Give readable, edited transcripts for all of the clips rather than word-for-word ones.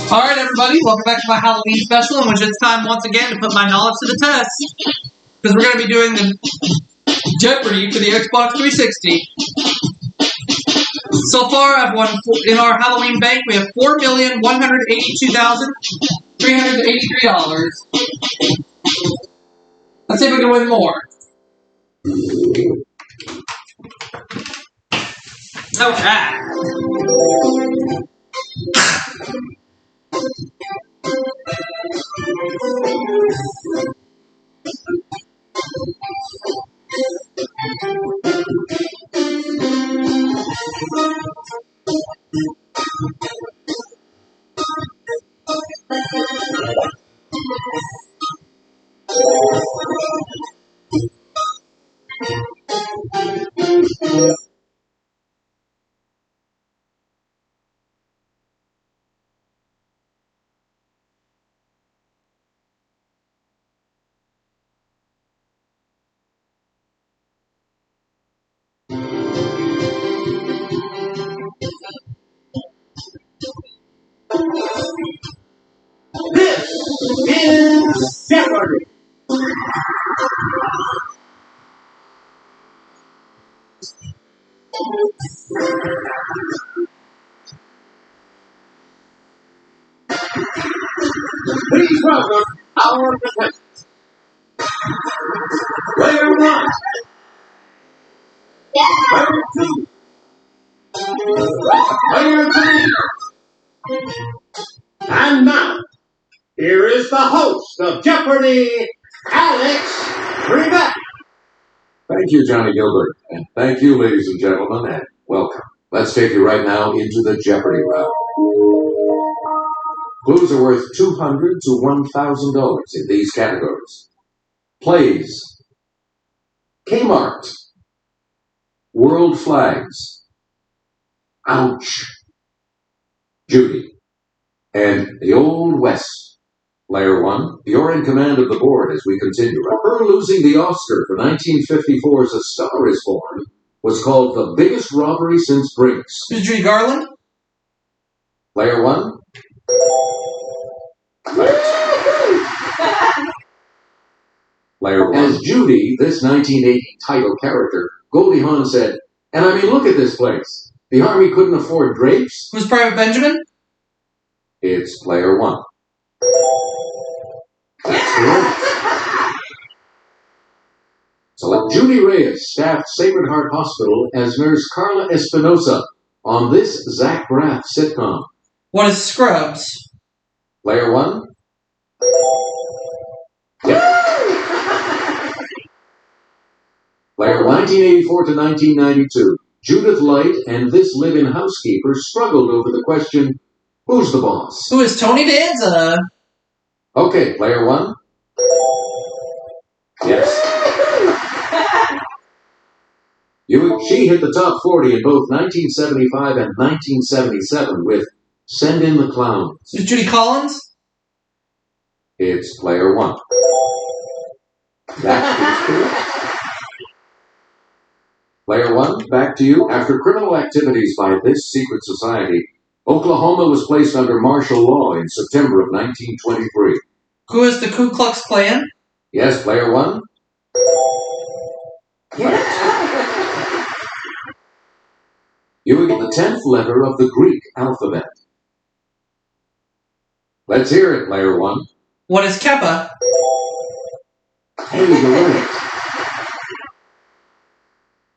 Alright, everybody, welcome back to my Halloween special, in which it's time once again to put my knowledge to the test. Because we're going to be doing the Jeopardy for the Xbox 360. So far, I've won, in our Halloween bank, we have $4,182,383. Let's see if we can win more. Okay. This is Jeopardy! Please welcome our contestants. Player 1. Player 2. Player 3. And now, here is the host of Jeopardy, Alex Trebek. Thank you, Johnny Gilbert. And thank you, ladies and gentlemen, and welcome. Let's take you right now into the Jeopardy round. Clues are worth $200 to $1,000 in these categories. Plays, Kmart, World Flags, Ouch, Judy, and the Old West. Player 1, you're in command of the board as we continue. Her losing the Oscar for 1954's A Star is Born was called the biggest robbery since Brinks. Who's Judy Garland? Player 1. Player 1. As Judy, this 1980 title character, Goldie Hawn said, and I mean, look at this place. The Army couldn't afford drapes. Who's Private Benjamin? It's Player 1. That's correct. Select Judy Reyes staffed Sacred Heart Hospital as Nurse Carla Espinosa on this Zach Braff sitcom. What is Scrubs? Player 1. Yep. Player 1984 to 1992. Judith Light and this live-in housekeeper struggled over the question, who's the boss? Who is Tony Danza? Okay, Player 1. Yes. She hit the top 40 in both 1975 and 1977 with Send in the Clowns. Who's Judy Collins? It's Player 1. That is correct. Player 1, back to you. After criminal activities by this secret society, Oklahoma was placed under martial law in September of 1923. Who is the Ku Klux Klan? Yes, Player 1. Yes. You would get the 10th letter of the Greek alphabet. Let's hear it, Player 1. What is Kappa? Hey, you're right.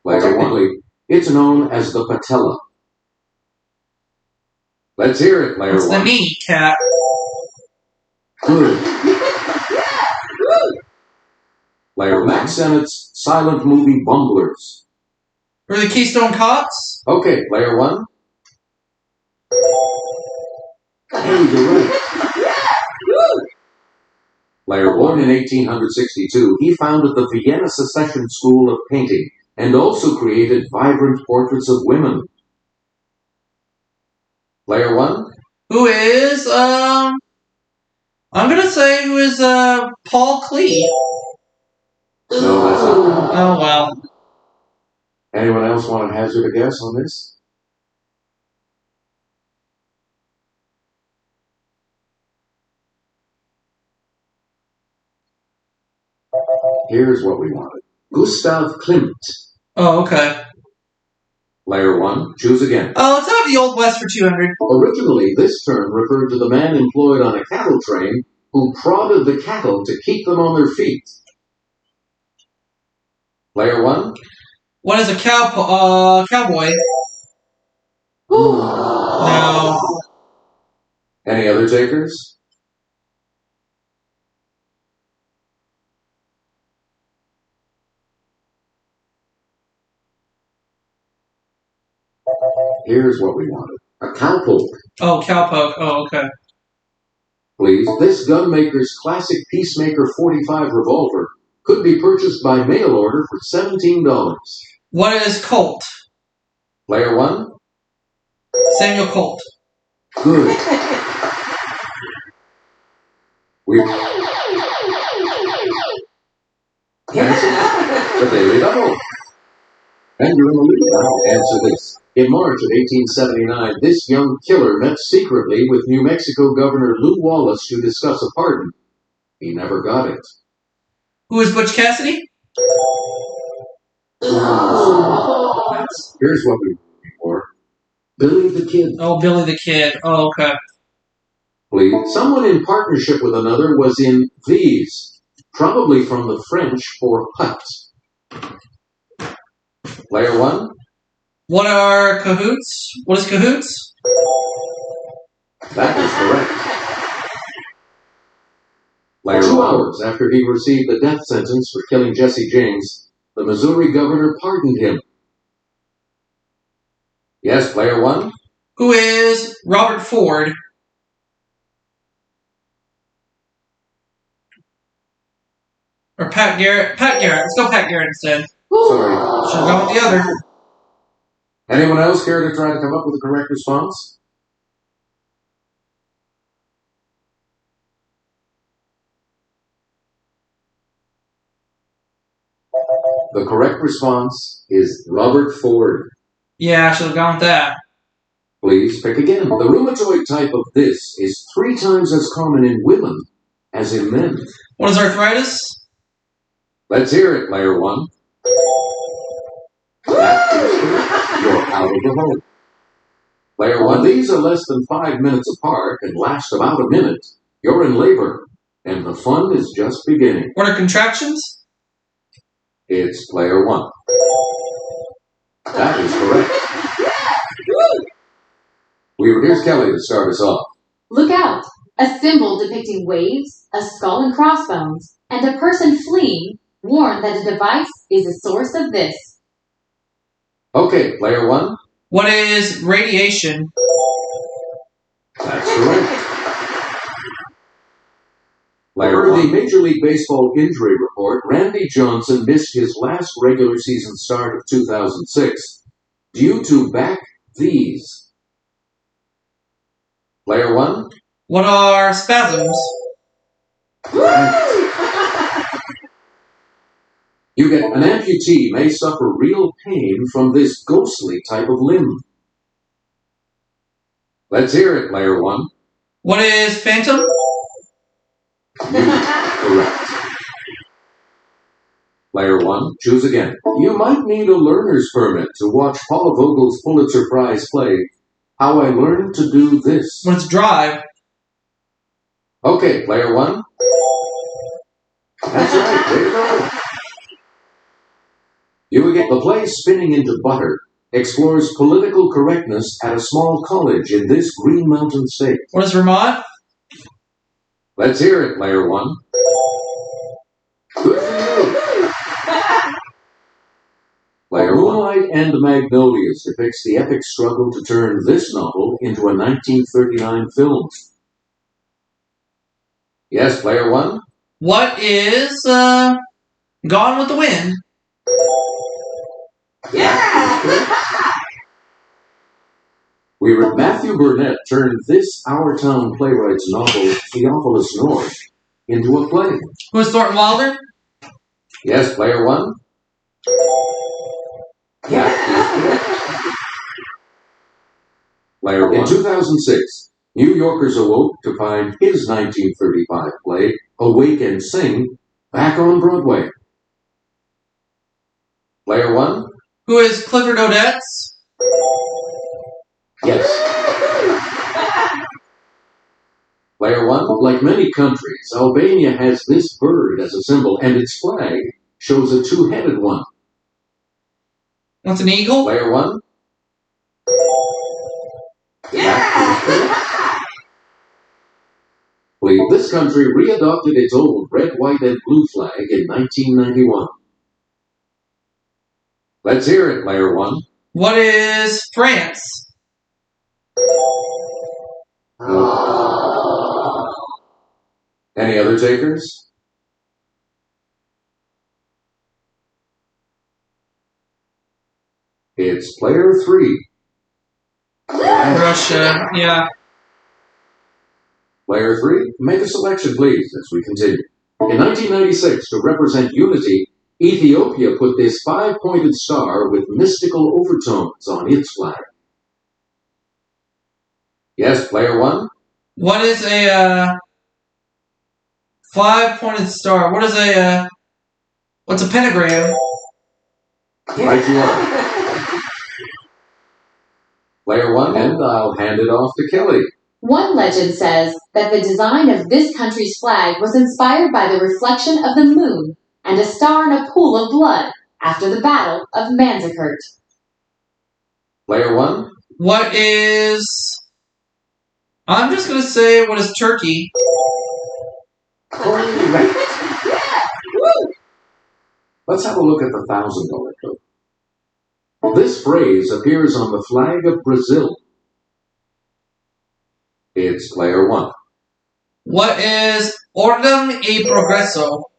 Player 1, it's known as the patella. Let's hear it, Player 1. It's the kneecap. Good. Player Max Sennett's silent movie Bumblers. Or the Keystone Cops? Okay, Player 1. Hey, you're right. Player 1 in 1862, he founded the Vienna Secession School of Painting and also created vibrant portraits of women. Player 1. Who is, I'm gonna say who is, Paul Klee. No, that's not. Oh, well. Anyone else want to hazard a guess on this? Here's what we wanted. Gustav Klimt. Oh, okay. Player 1, choose again. Oh, let's have the Old West for 200. Originally, this term referred to the man employed on a cattle train who prodded the cattle to keep them on their feet. Player 1. What is a cowboy? No. Any other takers? Here's what we wanted. A cowpoke. Oh, cowpoke. Oh, okay. Please. This gunmaker's classic Peacemaker 45 revolver could be purchased by mail order for $17. What is Colt? Player 1. Samuel Colt. Good. Answer the Daily Double. And you're in the lead now. Answer this. In March of 1879, this young killer met secretly with New Mexico Governor Lew Wallace to discuss a pardon. He never got it. Who is Butch Cassidy? Here's what we were looking for. Billy the Kid. Oh, Billy the Kid. Oh, okay. Please. Someone in partnership with another was in these, probably from the French for hut. Player 1. What are cahoots? What is cahoots? That is correct. Player 2 hours after he received the death sentence for killing Jesse James, the Missouri governor pardoned him. Yes, Player 1. Who is Robert Ford? Or Pat Garrett? Pat Garrett. Let's go Pat Garrett instead. Sorry. Should have gone with the other. Anyone else care to try to come up with a correct response? The correct response is Robert Ford. Yeah, I should have gone with that. Please pick again. The rheumatoid type of this is 3 times as common in women as in men. What is arthritis? Let's hear it, Player 1. That is correct. You're out of the hole. Player 1, these are less than 5 minutes apart and last about a minute. You're in labor, and the fun is just beginning. What are contractions? It's Player 1. That is correct. Here's Kelly to start us off. Look out! A symbol depicting waves, a skull and crossbones, and a person fleeing warn that a device is a source of this. Okay, Player 1. What is radiation? That's correct. Player 1. The Major League Baseball injury report, Randy Johnson missed his last regular season start of 2006 due to back these. Player 1. What are spasms? You get an amputee may suffer real pain from this ghostly type of limb. Let's hear it, Player 1. What is phantom? Correct. Player 1, choose again. You might need a learner's permit to watch Paula Vogel's Pulitzer Prize play, How I Learned to Do This. What is drive? Okay, Player 1. That's right, way to go. You will get the play Spinning into Butter explores political correctness at a small college in this Green Mountain state. What is Vermont? Let's hear it, Player 1. Good for you. Player 1. Moonlight and Magnolias depicts the epic struggle to turn this novel into a 1939 film. Yes, Player 1. What is Gone with the Wind? Yeah! Matthew Burnett turned this Our Town playwright's novel, Theophilus North, into a play. Who is Thornton Wilder? Yes, Player 1. Yeah. Player 1. In 2006, New Yorkers awoke to find his 1935 play, Awake and Sing, back on Broadway. Player 1? Who is Clifford Odets? Yes. Player 1, like many countries, Albania has this bird as a symbol, and its flag shows a two-headed one. What's an eagle? Player 1? This country readopted its old red, white, and blue flag in 1991. Let's hear it, Player 1. What is France? Any other takers? It's Player 3. Russia, yeah. Player 3, make a selection, please, as we continue. In 1996, to represent unity, Ethiopia put this five-pointed star with mystical overtones on its flag. Yes, Player 1? What is a five-pointed star? What is what's a pentagram? Right you are. Player 1, and I'll hand it off to Kelly. One legend says that the design of this country's flag was inspired by the reflection of the moon and a star in a pool of blood after the Battle of Manzikert. Player 1? What is... I'm just going to say, what is Turkey? Correct. Let's have a look at the $1,000 code. This phrase appears on the flag of Brazil. It's Player 1. What is Ordem e Progresso?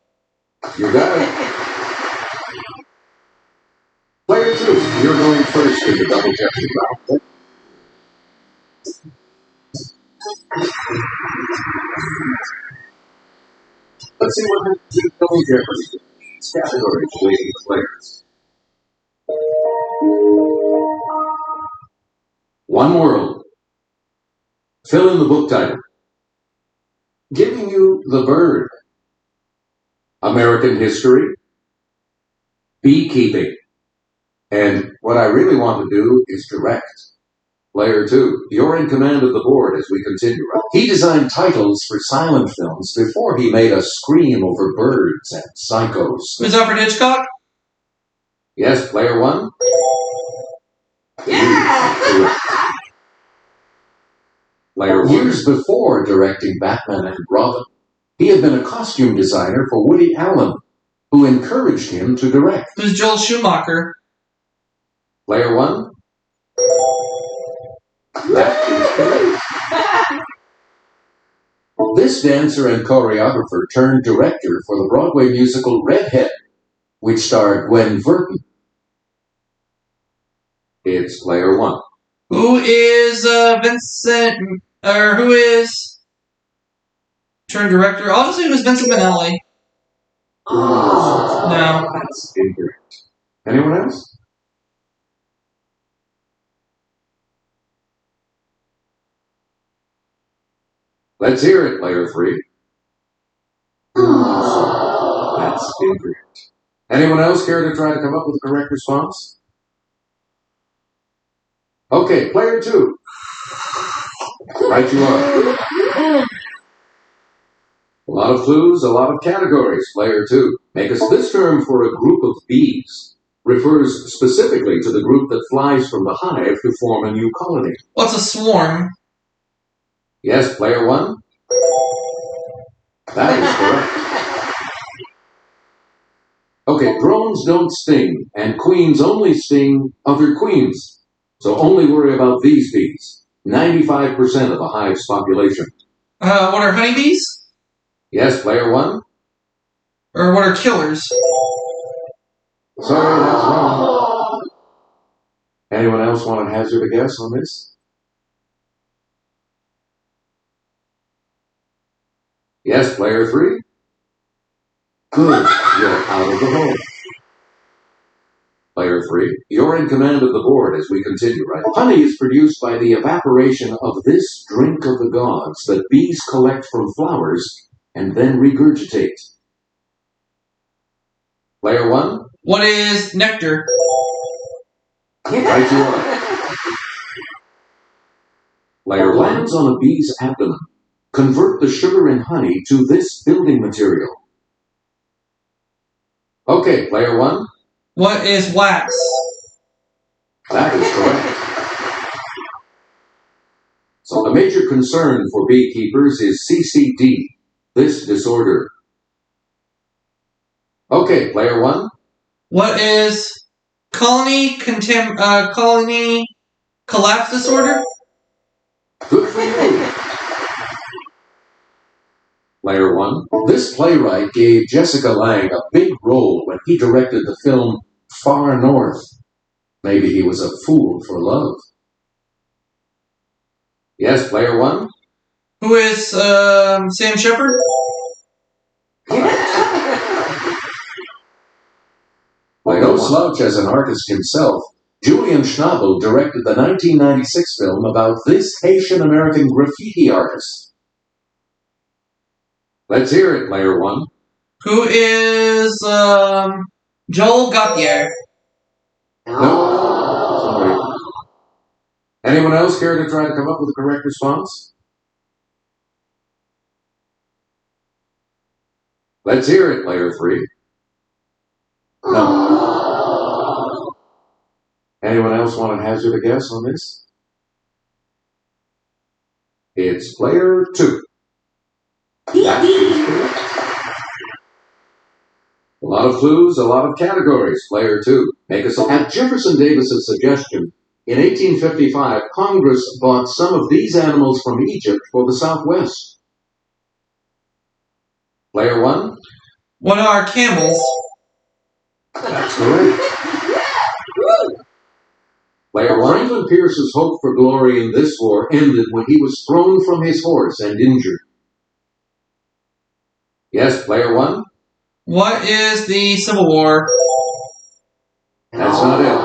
You got it. Player 2, you're going first in the double Jeopardy round. Let's see what happens in double Jeopardy. These categories waiting players. One world. Fill in the book title. Giving you the bird. American history. Beekeeping. And what I really want to do is direct. Player 2, you're in command of the board as we continue. He designed titles for silent films before he made us scream over birds and psychos. Who's Alfred Hitchcock? Yes, Player 1? Yeah! Player 1. Years before directing Batman and Robin, he had been a costume designer for Woody Allen, who encouraged him to direct. Who's Joel Schumacher? Player 1? That is correct. This dancer and choreographer turned director for the Broadway musical Redhead, which starred Gwen Verdon. It's Player 1. Who is Vincent, or who is turned director? I'll just say who's Vincent Minnelli. No. That's incorrect. Anyone else? Let's hear it, Player 3. That's incorrect. Anyone else care to try to come up with a correct response? Okay, Player 2. Right you are. A lot of clues, a lot of categories. Player 2. Make us this term for a group of bees. Refers specifically to the group that flies from the hive to form a new colony. What's a swarm? Yes, Player 1? That is correct. Okay, drones don't sting, and queens only sting other queens. So only worry about these bees. 95% of a hive's population. What are honeybees? Yes, Player 1? Or what are killers? Sorry, that's wrong. Anyone else want to hazard a guess on this? Yes, Player 3? Good, you're out of the hole. Player 3, you're in command of the board as we continue, right? Honey is produced by the evaporation of this drink of the gods that bees collect from flowers and then regurgitate. Player 1? What is nectar? Right you are. Player lands on a bee's abdomen. Convert the sugar and honey to this building material. Okay, player one. What is wax? That is correct. So the major concern for beekeepers is CCD, this disorder. Okay, player one. What is colony collapse disorder? Good for you. Player one. This playwright gave Jessica Lange a big role when he directed the film Far North. Maybe he was a fool for love. Yes, player one. Who is Sam Shepard? No slouch as an artist himself, Julian Schnabel directed the 1996 film about this Haitian-American graffiti artist. Let's hear it, player one. Who is Joel Gauthier? No. Sorry. Anyone else care to try to come up with a correct response? Let's hear it, player three. No. Anyone else want to hazard a guess on this? It's player two. That is correct. A lot of clues, a lot of categories. Player two. Make us at Jefferson Davis's suggestion, in 1855, Congress bought some of these animals from Egypt for the Southwest. Player one. What are camels? That's correct. Player one. Franklin Pierce's hope for glory in this war ended when he was thrown from his horse and injured. Yes, player one. What is the Civil War? That's not it.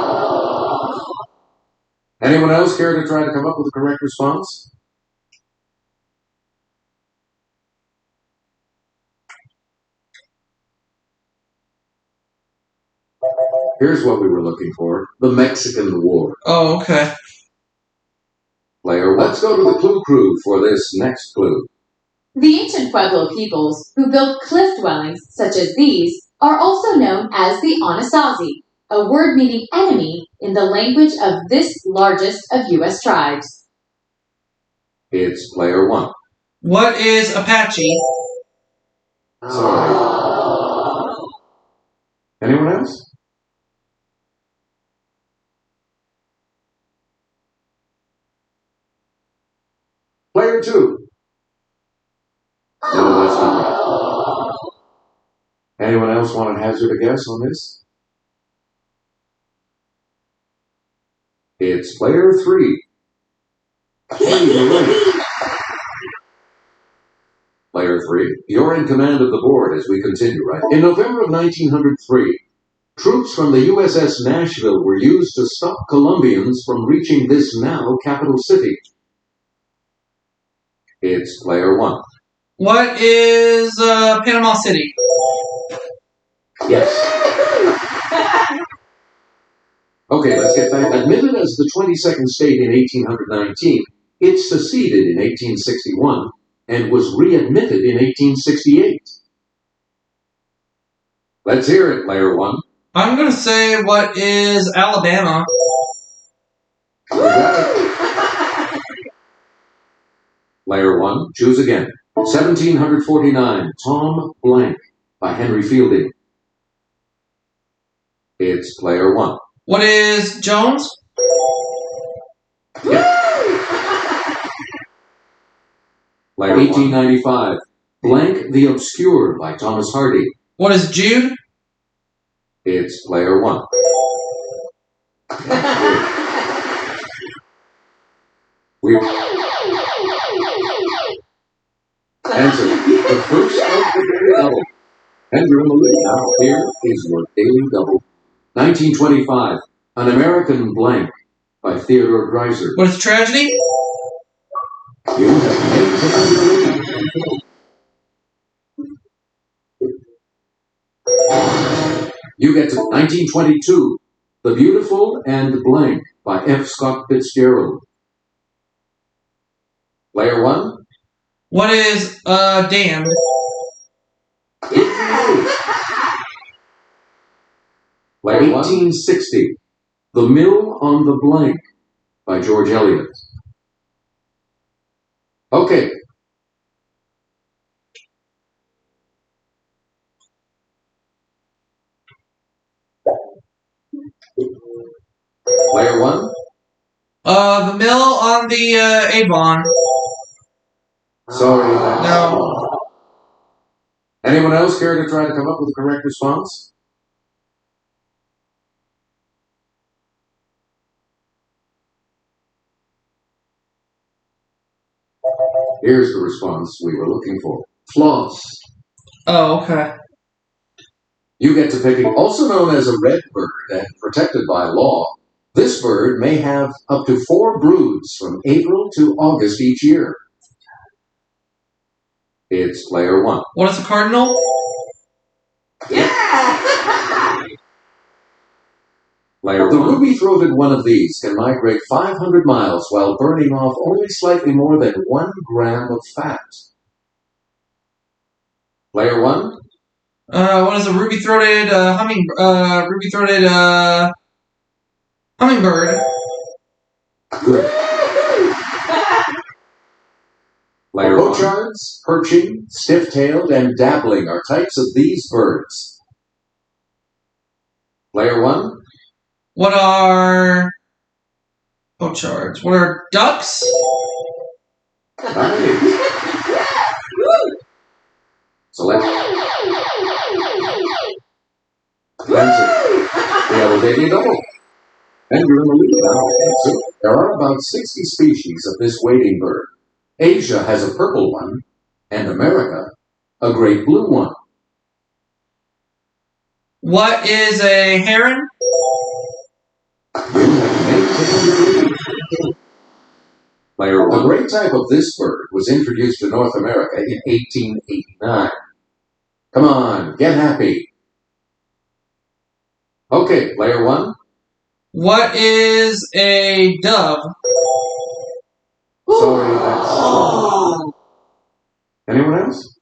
Anyone else care to try to come up with a correct response? Here's what we were looking for. The Mexican War. Oh, okay. Player, let's go to the clue crew for this next clue. The ancient Pueblo peoples who built cliff dwellings such as these are also known as the Anasazi, a word meaning enemy in the language of this largest of U.S. tribes. It's player one. What is Apache? Sorry. Anyone else? Player two. No, that's not right. Anyone else want to hazard a guess on this? It's player three. You're right. Player three, you're in command of the board as we continue, right? In November of 1903, troops from the USS Nashville were used to stop Colombians from reaching this now capital city. It's player one. What is Panama City? Yes. Okay, let's get back. Admitted as the 22nd state in 1819, it seceded in 1861 and was readmitted in 1868. Let's hear it, player one. I'm going to say, what is Alabama? You got it. Player one, choose again. 1749, Tom Blank by Henry Fielding. It's player one. What is Jones? Yeah. Player 1895, Blank the Obscure by Thomas Hardy. What is Jude? It's player one. We answer the first of the daily double. And you're in the lead now. Here is your daily double. 1925, An American Blank by Theodore Dreiser. What is tragedy? You have maintained your lead. You get to 1922. The Beautiful and Blank by F. Scott Fitzgerald. Player 1. What is damned? Player 1860. The Mill on the Blank by George Eliot. Okay. Player 1. The Mill on the Avon. Sorry, that's No. wrong. Anyone else care to try to come up with a correct response? Here's the response we were looking for. Floss. Oh, okay. You get to pick it. Also known as a red bird and protected by law, this bird may have up to 4 broods from April to August each year. It's player 1. What is a cardinal? Player 1. The ruby-throated one of these can migrate 500 miles while burning off only slightly more than 1 gram of fat. Player 1. What is a ruby-throated hummingbird? Good. Player 1. Pochards, perching, stiff-tailed, and dabbling are types of these birds. Player 1. What are pochards? What are ducks? Nice. Select. Answer. We have a daily double. And you're in the lead now. Answer. There are about 60 species of this wading bird. Asia has a purple one, and America a great blue one. What is a heron? You have maintained your lead. Player 1. A great type of this bird was introduced to North America in 1889. Come on, get happy. Okay, player 1. What is a dove? Sorry, that's wrong. Anyone else?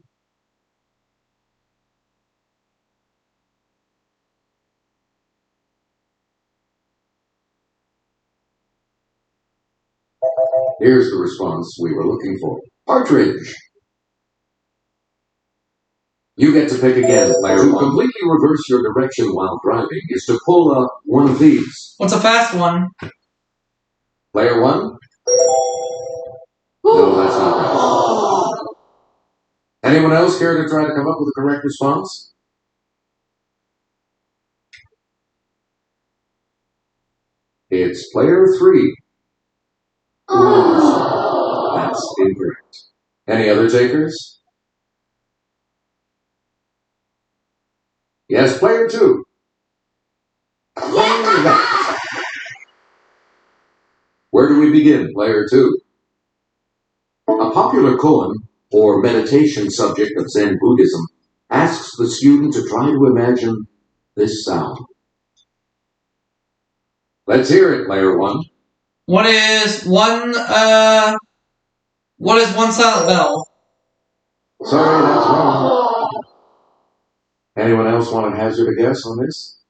Here's the response we were looking for. Partridge. You get to pick again, player 1. To completely reverse your direction while driving is to pull up one of these. What's a fast one? Player 1? No, that's not right. Anyone else care to try to come up with a correct response? It's player 3. That's incorrect. Any other takers? Yes, player 2. Where do we begin, player 2? A popular koan, or meditation subject of Zen Buddhism, asks the student to try to imagine this sound. Let's hear it, player 1. What is one silent bell? Sorry, that's wrong. Anyone else want to hazard a guess on this?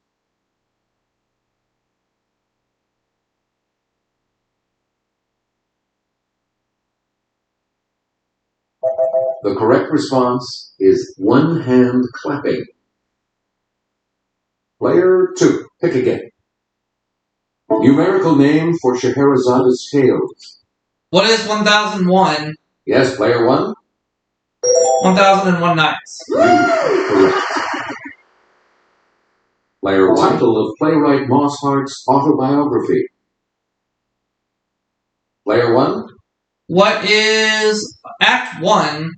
The correct response is one hand clapping. Player 2, pick again. Numerical name for Scheherazada's tales. What is 1001? Yes, player 1. 1001 nights. Correct. Player 1. Title of playwright Moss Hart's autobiography. Player 1. What is Act 1?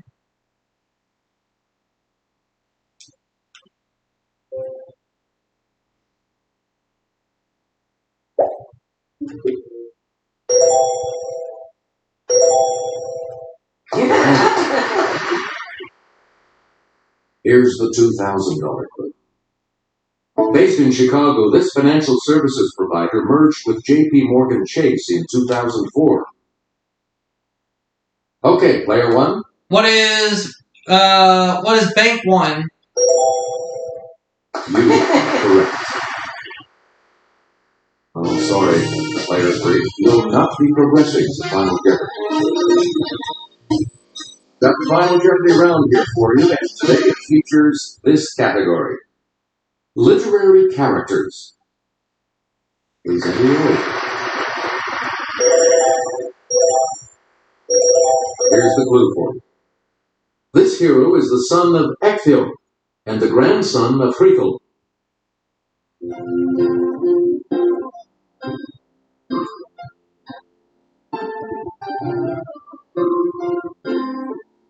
Here's the $2,000 clue. Based in Chicago, this financial services provider merged with J.P. Morgan Chase in 2004. Okay, player one. What is Bank One? You are correct. Oh, sorry, player three. You'll not be progressing to Final Jeopardy. Got the Final Jeopardy round here for you, and today it features this category. Literary characters. Please enter your order. Here's the clue for you. This hero is the son of Ecthil and the grandson of Hrikel.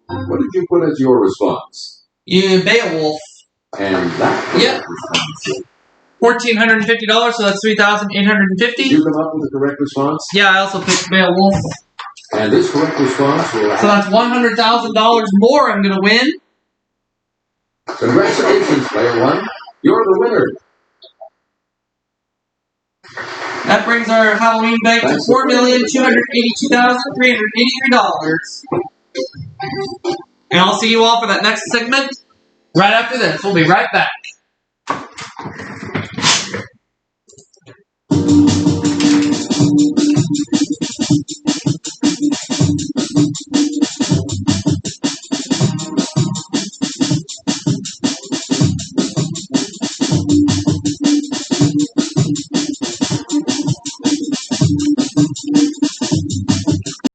What did you put as your response? Beowulf. And that Yep. $1,450, so that's Did $3,850. you come up with the correct response? Yeah, I also picked Beowulf. And this correct response will So that's $100,000 more I'm gonna win. Congratulations, player one. You're the winner. That brings our Halloween bank to $4,282,383. And I'll see you all for that next segment right after this. We'll be right back.